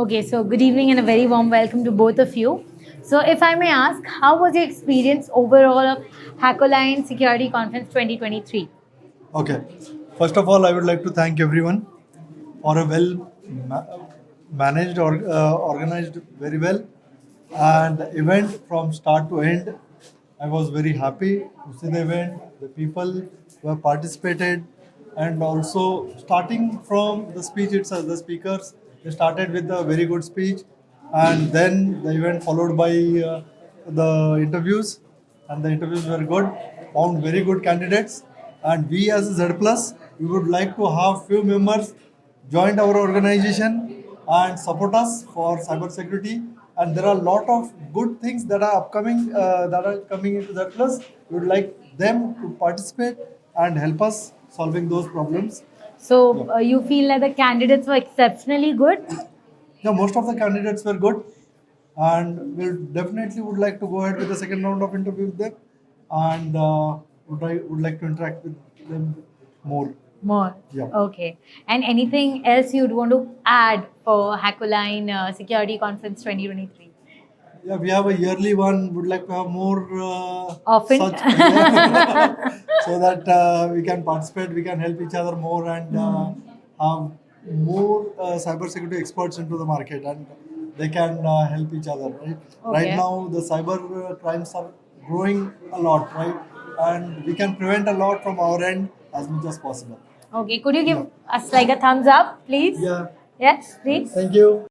Okay, so good evening and a very warm welcome to both of you. So, if I may ask, how was your experience overall of HackOline Security Conference 2023? Okay. First of all, I would like to thank everyone for a managed or organized very well and the event from start to end. I was very happy to see the event, the people who have participated, and also starting from the speech itself, the speakers they started with a very good speech, and then the event followed by the interviews, and the interviews were good, found very good candidates, and we as a Z Plus, we would like to have few members join our organization and support us for cybersecurity. And there are a lot of good things that are upcoming, that are coming into Z Plus. We would like them to participate and help us solving those problems. So, you feel that the candidates were exceptionally good? Yeah, most of the candidates were good, and we'll definitely would like to go ahead with the second round of interview with them, and would like to interact with them more. More. Yeah. Okay. And anything else you'd want to add for HackOline Security Conference 2023? Yeah, we have a yearly one. Would like to have more Often? such, so that we can participate, we can help each other more, and have more cybersecurity experts into the market, and they can help each other. Right. Right Okay. now, the cyber crimes are growing a lot, right, and we can prevent a lot from our end as much as possible. Okay. Could you give us like a thumbs up, please? Yeah. Yes, please. Thank you.